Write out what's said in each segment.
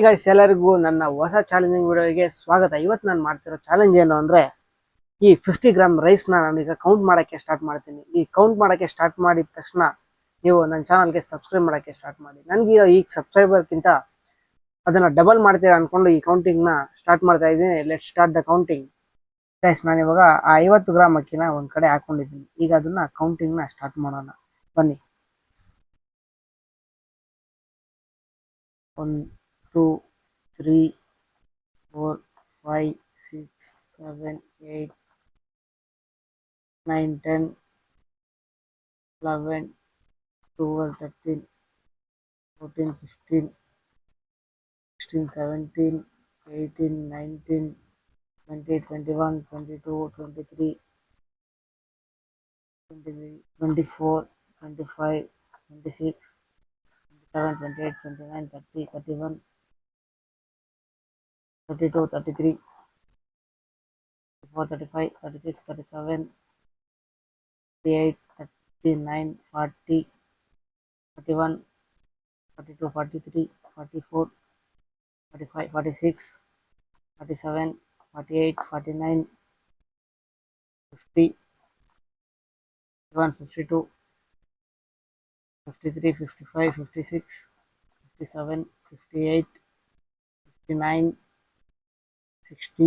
Hi guys, ಎಲ್ಲರಿಗೂ ನನ್ನ ಹೊಸ ಚಾಲೆಂಜಿಂಗ್ ವಿಡಿಯೋಗೆ ಸ್ವಾಗತ. ಇವತ್ತು ನಾನು ಮಾಡ್ತಿರೋ ಚಾಲೆಂಜ್ ಏನು ಅಂದರೆ ಈ 50 ಗ್ರಾಮ್ ರೈಸ್ನ ನಾನೀಗ ಕೌಂಟ್ ಮಾಡೋಕ್ಕೆ ಸ್ಟಾರ್ಟ್ ಮಾಡ್ತೀನಿ. ಈ ಕೌಂಟ್ ಮಾಡೋಕ್ಕೆ ಸ್ಟಾರ್ಟ್ ಮಾಡಿದ ತಕ್ಷಣ ನೀವು ನನ್ನ ಚಾನಲ್ಗೆ ಸಬ್ಸ್ಕ್ರೈಬ್ ಮಾಡೋಕ್ಕೆ ಸ್ಟಾರ್ಟ್ ಮಾಡಿ. ನನಗೆ ಈಗ ಸಬ್ಸ್ಕ್ರೈಬರ್ಗಿಂತ ಅದನ್ನು ಡಬಲ್ ಮಾಡ್ತೀರಾ ಅಂದ್ಕೊಂಡು ಈ ಕೌಂಟಿಂಗ್ನ ಸ್ಟಾರ್ಟ್ ಮಾಡ್ತಾ ಇದ್ದೀನಿ. Let start the counting. Guys, ನಾನು ಇವಾಗ ಆ 50 ಗ್ರಾಮ್ ಅಕ್ಕಿನ ಒಂದು ಕಡೆ ಹಾಕೊಂಡಿದ್ದೀನಿ. ಈಗ ಅದನ್ನು ಕೌಂಟಿಂಗ್ನ ಸ್ಟಾರ್ಟ್ ಮಾಡೋಣ, ಬನ್ನಿ. 1 2 3 4 5 6 7 8 9 10 11 12 13 14 15 16 17 18 19 20 21 22 23 24 25 26 27 28 29 30 31 32 33 34 35 36 37 38 39 40 41 42 43 44 45 46 47 48 49 50 51 52 53 55 56 57 58 59 60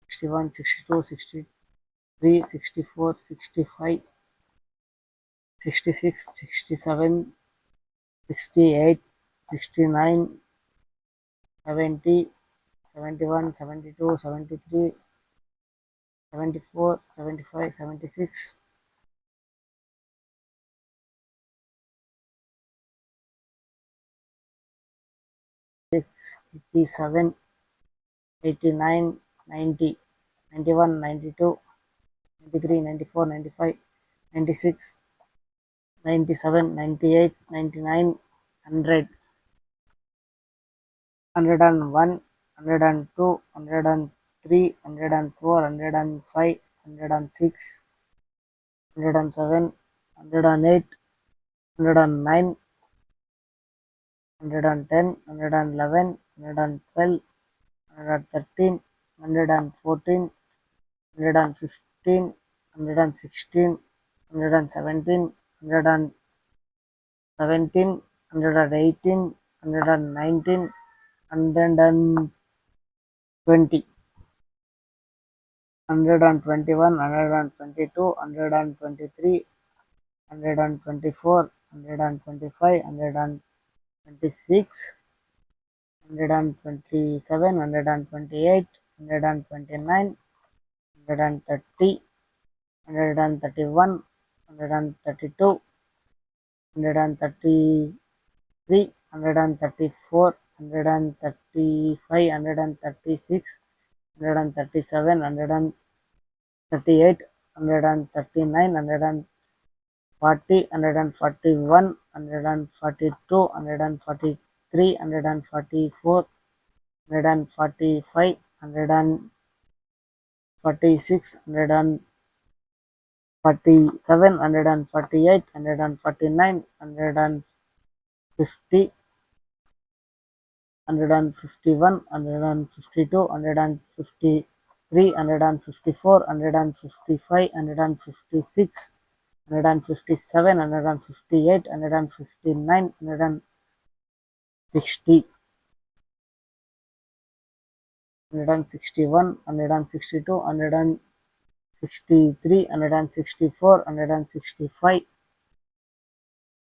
61 62 63 64 65 66 67 68 69 70 71 72 73 74 75 76 87 89 90 91 92 93 94 95 96 97 98 99 100 101 102 103 104 105 106 107 108 109 110 111 112 113 114 115 116 117 117 118 119 120 121 122 123 124 125 126 127 128 129 130 131 132 133 134 135 136 137 138 139 140 141 142 143 144 145 146 147 148 149 150 151 152 153 154 155 156 157 158 159 160 161 162 163 164 165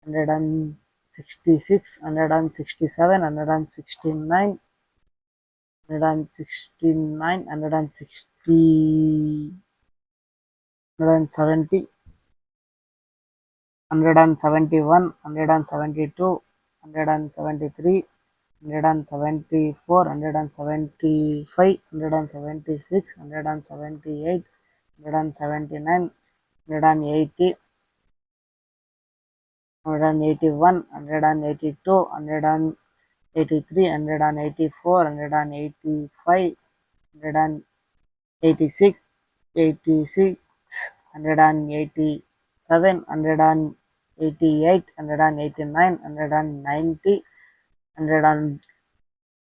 166 167 169 169 160 170 171 172 173 174 175 176 178 179 180 181 182 183 184 185 186 86 187 188 189 190 191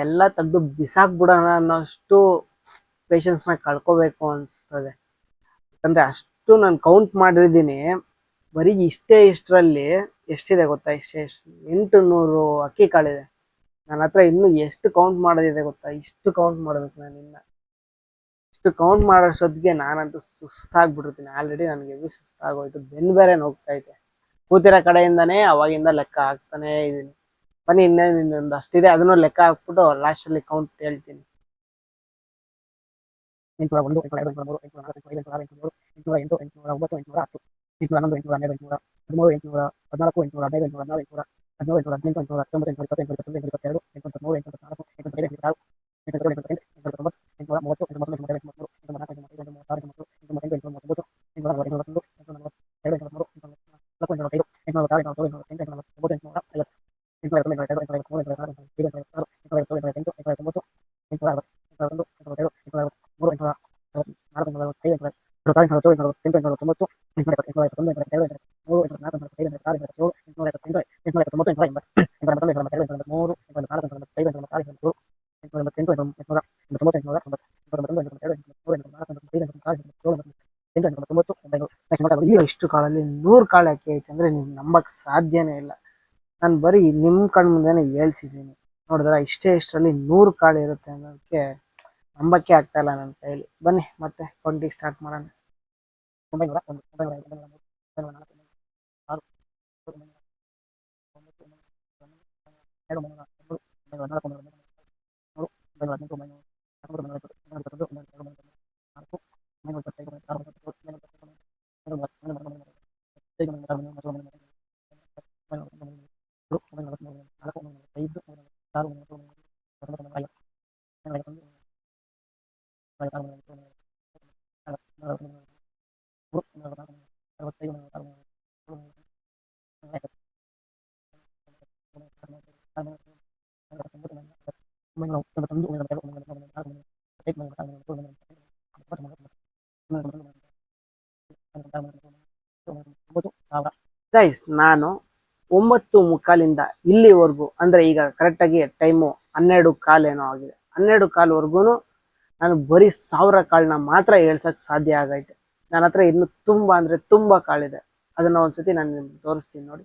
ಎಲ್ಲ ತೆಗ್ದು ಬಿಸಾಕ್ಬಿಡೋಣ ಅನ್ನೋಷ್ಟು ಪೇಷನ್ಸ್ನ ಕಳ್ಕೋಬೇಕು ಅನಿಸ್ತದೆ. ಯಾಕಂದರೆ ಅಷ್ಟು ನಾನು ಕೌಂಟ್ ಮಾಡಿದ್ದೀನಿ. ಬರೀ ಇಷ್ಟರಲ್ಲಿ ಎಷ್ಟಿದೆ ಗೊತ್ತಾ? ಇಷ್ಟೇ 800 ಅಕ್ಕಿ ಕಾಳಿದೆ ನನ್ನ ಹತ್ರ. ಇನ್ನೂ ಎಷ್ಟು ಕೌಂಟ್ ಮಾಡೋದಿದೆ ಗೊತ್ತಾ? ಇಷ್ಟು ಕೌಂಟ್ ಮಾಡಬೇಕು ನಾನು ಇನ್ನು. ಇಷ್ಟು ಕೌಂಟ್ ಮಾಡೋಷ್ಟೊತ್ತಿಗೆ ನಾನಂತೂ ಸುಸ್ತಾಗ್ಬಿಟ್ಟಿರ್ತೀನಿ. ಆಲ್ರೆಡಿ ನನಗೆ ಹೆವಿ ಸುಸ್ತಾಗೋಯ್ತು, ಬೆನ್ನು ಬೇರೆ ನೋಗ್ತೈತೆ. ಕೂತಿರೋ ಕಡೆಯಿಂದನೇ ಅವಾಗಿಂದ ಲೆಕ್ಕ ಹಾಕ್ತಾನೇ ಇದ್ದೀನಿ. ಬನ್ನಿ ಇನ್ನೊಂದು ಅಷ್ಟಿದೆ, ಅದನ್ನು ಲೆಕ್ಕ ಹಾಕ್ಬಿಟ್ಟು ಲಾಸ್ಟಲ್ಲಿ ಕೌಂಟ್ ಹೇಳ್ತೀನಿ. 801, 802, 803, 804, 805, 806, 807, 808, 809, 810, 811, 812, 813, 814, 815, 816, 817, 818, 819, 820, 821, 822, 823, 824, 825, 826, 827, 828, 829, 830, 831, ಇಷ್ಟು ಕಾಳಲ್ಲಿ 100 ಕಾಳು ಅಕ್ಕಿ ಐತೆ ಅಂದ್ರೆ ನೀವು ನಂಬಕ್ ಸಾಧ್ಯನೇ ಇಲ್ಲ. ನಾನು ಬರೀ ನಿಮ್ಮ ಕಣ್ಣು ಮುಂದೆನೆ ಹೇಳ್ಸಿದ್ದೀನಿ. ನೋಡಿದ್ರ ಇಷ್ಟರಲ್ಲಿ 100 ಕಾಳು ಇರುತ್ತೆ ಅನ್ನೋದಕ್ಕೆ ನಂಬಕ್ಕೆ ಆಗ್ತಾ ಇಲ್ಲ ನನ್ನ ಕೈಯಲ್ಲಿ. ಬನ್ನಿ ಮತ್ತೆ ಕೌಂಟಿಂಗ್ ಸ್ಟಾರ್ಟ್ ಮಾಡೋಣ. 'ಗೈಸ್, ನಾನು 9:15 ಇಲ್ಲಿವರೆಗೂ, ಅಂದ್ರೆ ಈಗ ಕರೆಕ್ಟಾಗಿ ಟೈಮು 12:15 ಏನೋ ಆಗಿದೆ, 12:15 ನಾನು ಬರೀ 1000 ಕಾಳನ್ನ ಮಾತ್ರ ಏಳ್ಸಕ್ ಸಾಧ್ಯ ಆಗೈತೆ. ನನ್ನ ಹತ್ರ ಇನ್ನು ತುಂಬಾ ಅಂದ್ರೆ ತುಂಬಾ ಕಾಳಿದೆ. ಅದನ್ನ ಒಂದ್ಸತಿ ನಾನು ನಿಮ್ಗೆ ತೋರಿಸ್ತೀನಿ ನೋಡಿ.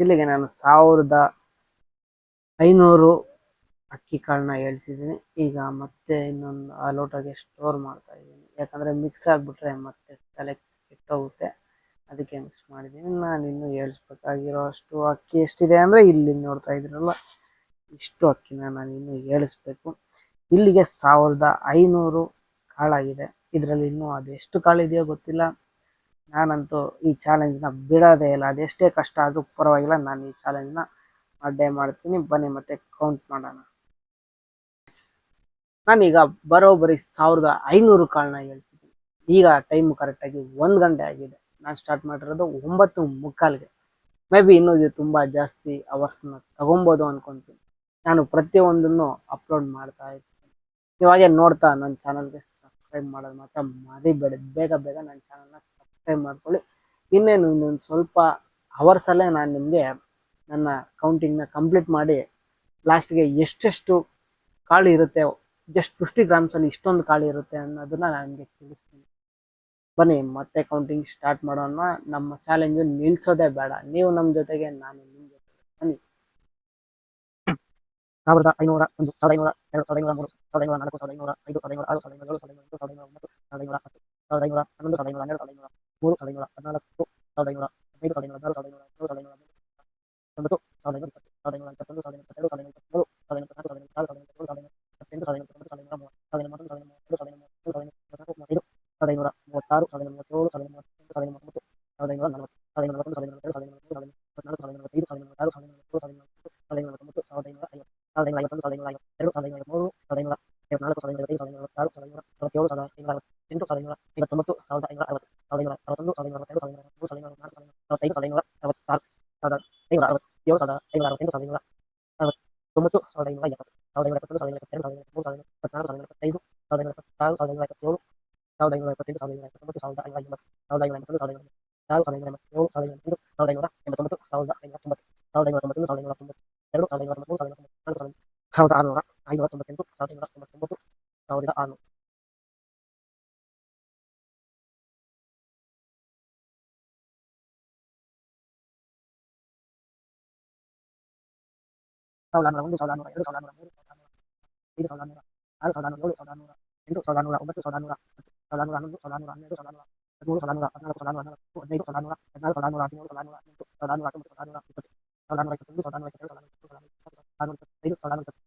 ಇಲ್ಲಿಗೆ ನಾನು 1500 ಅಕ್ಕಿ ಕಾಳನ್ನ ಹೇಳ್ಸಿದ್ದೀನಿ. ಈಗ ಮತ್ತೆ ಇನ್ನೊಂದು ಆ ಲೋಟಗೆ ಸ್ಟೋರ್ ಮಾಡ್ತಾ ಇದ್ದೀನಿ, ಯಾಕಂದರೆ ಮಿಕ್ಸ್ ಆಗಿಬಿಟ್ರೆ ಮತ್ತೆ ತಲೆ ಕೆಟ್ಟೋಗುತ್ತೆ. ಅದಕ್ಕೆ ಮಿಕ್ಸ್ ಮಾಡಿದ್ದೀನಿ. ನಾನು ಇನ್ನೂ ಏಳಿಸ್ಬೇಕಾಗಿರೋ ಅಷ್ಟು ಅಕ್ಕಿ ಎಷ್ಟಿದೆ ಅಂದರೆ ಇಲ್ಲಿ ನೋಡ್ತಾ ಇದ್ದೀರಲ್ಲ, ಇಷ್ಟು ಅಕ್ಕಿನ ನಾನು ಇನ್ನೂ ಏಳಿಸ್ಬೇಕು. ಇಲ್ಲಿಗೆ 1500 ಕಾಳಾಗಿದೆ. ಇದರಲ್ಲಿ ಇನ್ನೂ ಅದೆಷ್ಟು ಕಾಳಿದೆಯೋ ಗೊತ್ತಿಲ್ಲ. ನಾನಂತೂ ಈ ಚಾಲೆಂಜ್ನ ಬಿಡೋದೇ ಇಲ್ಲ. ಅದೆಷ್ಟೇ ಕಷ್ಟ ಆದರೂ ಪರವಾಗಿಲ್ಲ, ನಾನು ಈ ಚಾಲೆಂಜ್ನ ಮಾಡೇ ಮಾಡ್ತೀನಿ. ಬನ್ನಿ ಮತ್ತೆ ಕೌಂಟ್ ಮಾಡೋಣ. ನಾನೀಗ ಬರೋಬ್ಬರಿ 1500 ಕಾಳನ್ನ ಹೇಳ್ತಿದ್ದೀನಿ. ಈಗ ಟೈಮ್ ಕರೆಕ್ಟಾಗಿ 1 ಗಂಟೆ ಆಗಿದೆ. ನಾನು ಸ್ಟಾರ್ಟ್ ಮಾಡಿರೋದು 9:45ಗೆ. ಮೇ ಬಿ ಇನ್ನೂ ಇದು ತುಂಬ ಜಾಸ್ತಿ ಅವರ್ಸ್ನ ತಗೊಬೋದು ಅನ್ಕೊತೀನಿ. ನಾನು ಪ್ರತಿಯೊಂದನ್ನು ಅಪ್ಲೋಡ್ ಮಾಡ್ತಾ ಇರ್ತೀನಿ. ಇವಾಗೆ ನೋಡ್ತಾ ನನ್ನ ಚಾನಲ್ಗೆ ಸಬ್ಸ್ಕ್ರೈಬ್ ಮಾಡೋದು ಮಾತ್ರ ಮರಿಬೇಡಿ. ಬೇಗ ಬೇಗ ನನ್ನ ಚಾನಲ್ನ ಸಬ್ಸ್ಕ್ರೈಬ್ ಮಾಡ್ಕೊಳ್ಳಿ. ಇನ್ನೊಂದು ಸ್ವಲ್ಪ ಅವರ್ಸಲ್ಲೇ ನಾನು ನಿಮಗೆ ನನ್ನ ಕೌಂಟಿಂಗ್ನ ಕಂಪ್ಲೀಟ್ ಮಾಡಿ ಲಾಸ್ಟ್ಗೆ ಎಷ್ಟೆಷ್ಟು ಕಾಳು ಇರುತ್ತೆ, ಜಸ್ಟ್ 50 ಗ್ರಾಮ್ಸಲ್ಲಿ ಇಷ್ಟೊಂದು ಕಾಳು ಇರುತ್ತೆ ಅನ್ನೋದನ್ನ ನಾನು ನಿಮಗೆ ತಿಳಿಸ್ತೀನಿ. ಬನ್ನಿ ಮತ್ತೆ ಕೌಂಟಿಂಗ್ ಸ್ಟಾರ್ಟ್ ಮಾಡೋಣ. ನಮ್ಮ ಚಾಲೆಂಜು ನಿಲ್ಲಿಸೋದೇ ಬೇಡ. ನೀವು ನಮ್ಮ ಜೊತೆಗೆ, ನಾನು ನಿಮ್ಮ ಜೊತೆಗೆ. ಬನ್ನಿ. 1501, 1502, 1503, 1504, 1505, 1506, 1507, 1508, 1509, 10, 11, 12, 13, 14, 15, 16, 17, 18, 19,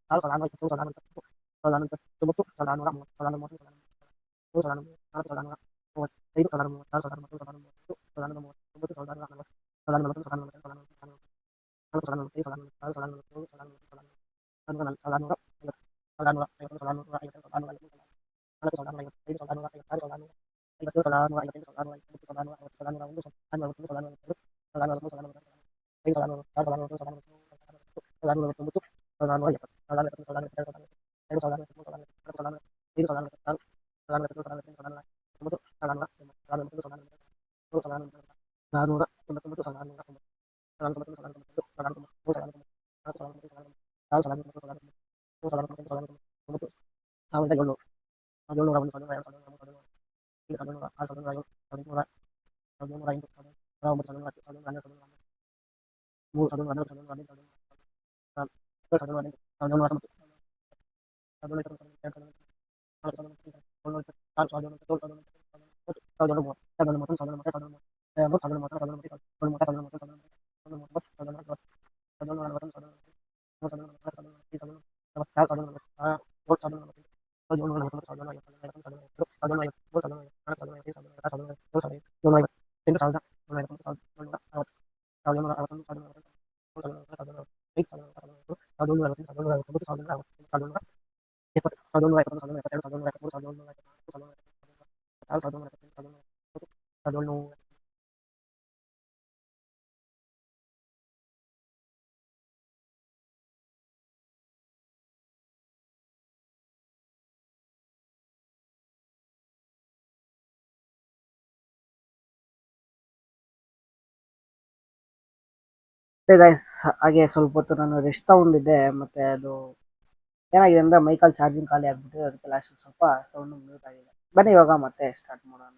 20, 21, 22, 23, 24, ಗೈಸ್, ಹಾಗೆ ಸ್ವಲ್ಪ ಹೊತ್ತು ನಾನು ರೆಸ್ಟ್ ತಗೊಂಡಿದ್ದೆ. ಮತ್ತೆ ಅದು ಏನಾಗಿದೆ ಅಂದರೆ ಮೈಕಲ್ ಚಾರ್ಜಿಂಗ್ ಖಾಲಿ ಆಗ್ಬಿಟ್ಟು ಅದಕ್ಕೆ ಲಾಸ್ಟ್ ಸ್ವಲ್ಪ ಸೌಂಡ್ ಮ್ಯೂಟ್ ಆಗಿದೆ. ಬನ್ನಿ ಇವಾಗ ಮತ್ತೆ ಸ್ಟಾರ್ಟ್ ಮಾಡೋಣ.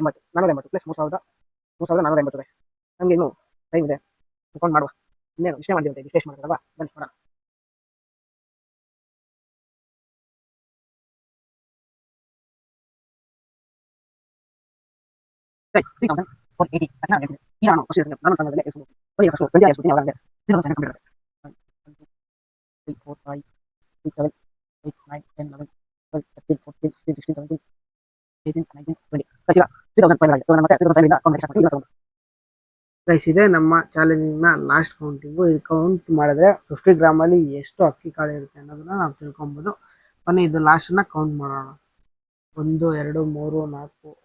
80 480 ಪ್ಲಸ್ 3480 ಗೈಸ್. ನಮಗೆ ಇನ್ನೂ ಟೈಮ್ ಇದೆ, ಕೌಂಟ್ ಮಾಡುವ. ಇನ್ನೇನು ವಿಷಯ ಮಾಡಿದಂತೆ ವಿಶ್ಲೇಷಣೆ ಮಾಡೋದಲ್ವಾ, ಬನ್ನಿ ಮಾಡೋಣ. ಗೈಸ್ 3480 ತಕ್ಷಣ ಗೆಲ್ಸಿದೆ. ಈಗ ನಾನು ಫಸ್ಟ್ ನಾನು ಸಂಘದಲ್ಲಿ ಎಸ್ಬೋದು ಬರೀ ಫಸ್ಟ್ 20 ಎಸ್ಬೋದು ಯಾವಾಗ 2000 ಕಂಪ್ಲೀಟ್ ಆಗುತ್ತೆ. 1 2 3 4 5 6 7 8 9 10 11 12 13 14 16 16 17 18 19 20 ಗೈಸ್ ಈಗ 3000 ಫೈನಲ್ ಆಗಿದೆ. ಮತ್ತೆ 3000 ಇಂದ ಕೌಂಟ್ ಸ್ಟಾರ್ಟ್ ಮಾಡಿ. ಗೈಸ್ ಇದೆ ನಮ್ಮ ಚಾಲೆಂಜಿಂಗ್ನ ಲಾಸ್ಟ್ ಕೌಂಟಿಂಗು. ಇದು ಕೌಂಟ್ ಮಾಡಿದ್ರೆ 50 ಗ್ರಾಮಲ್ಲಿ ಎಷ್ಟು ಅಕ್ಕಿ ಕಾಳು ಇರುತ್ತೆ ಅನ್ನೋದನ್ನ ನಾವು ತಿಳ್ಕೊಬೋದು. ಬನ್ನಿ ಇದು ಲಾಸ್ಟನ್ನ ಕೌಂಟ್ ಮಾಡೋಣ. 1 2 3 4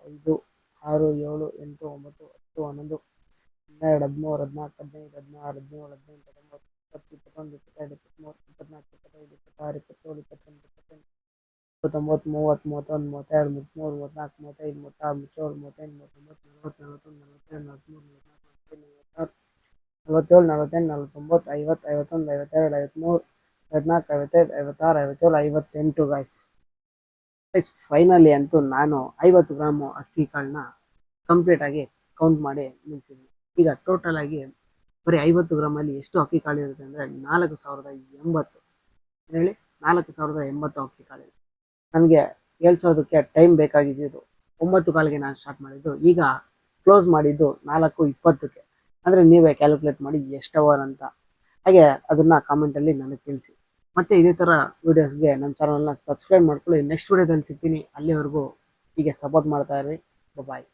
5 6 7 8 9 10 11 12 13 14 15 16 17 18 19 20 21 22 23 24 25 26 27 28 29 30 31 32 33 34 35 47 48 49 50 51 52 58 ಗೈಸ್. ಫೈನಲಿ ಅಂತೂ ನಾನು 50 ಗ್ರಾಮು ಅಕ್ಕಿ ಕಾಳನ್ನ ಕಂಪ್ಲೀಟ್ ಆಗಿ ಕೌಂಟ್ ಮಾಡಿ ನಿಲ್ಸಿದ್ದೀನಿ. ಈಗ ಟೋಟಲ್ ಆಗಿ ಬರೀ 50 ಗ್ರಾಮಲ್ಲಿ ಎಷ್ಟು ಅಕ್ಕಿ ಕಾಳು ಇರುತ್ತೆ ಅಂದರೆ 4080 ಹೇಳಿ 4080 ಅಕ್ಕಿ ಕಾಳು ಇದೆ. ನನಗೆ ಹೇಳ್ಸೋದಕ್ಕೆ ಟೈಮ್ ಬೇಕಾಗಿದ್ದು 9 ಕಾಲಿಗೆ ನಾನು ಸ್ಟಾರ್ಟ್ ಮಾಡಿದ್ದು, ಈಗ ಕ್ಲೋಸ್ ಮಾಡಿದ್ದು 4:20ಕ್ಕೆ. ಅಂದರೆ ನೀವೇ ಕ್ಯಾಲ್ಕುಲೇಟ್ ಮಾಡಿ ಎಷ್ಟು ಅವರ್ ಅಂತ. ಹಾಗೆ ಅದನ್ನು ಕಾಮೆಂಟಲ್ಲಿ ನನಗೆ ತಿಳಿಸಿ. ಮತ್ತೆ ಇದೇ ಥರ ವೀಡಿಯೋಸ್ಗೆ ನಮ್ಮ ಚಾನಲ್ನ ಸಬ್ಸ್ಕ್ರೈಬ್ ಮಾಡ್ಕೊಳ್ಳಿ. ನೆಕ್ಸ್ಟ್ ವೀಡಿಯೋದಲ್ಲಿ ಸಿಗ್ತೀನಿ. ಅಲ್ಲಿವರೆಗೂ ಹೀಗೆ ಸಪೋರ್ಟ್ ಮಾಡ್ತಾ ಇರಿ. ಬಾಯ್.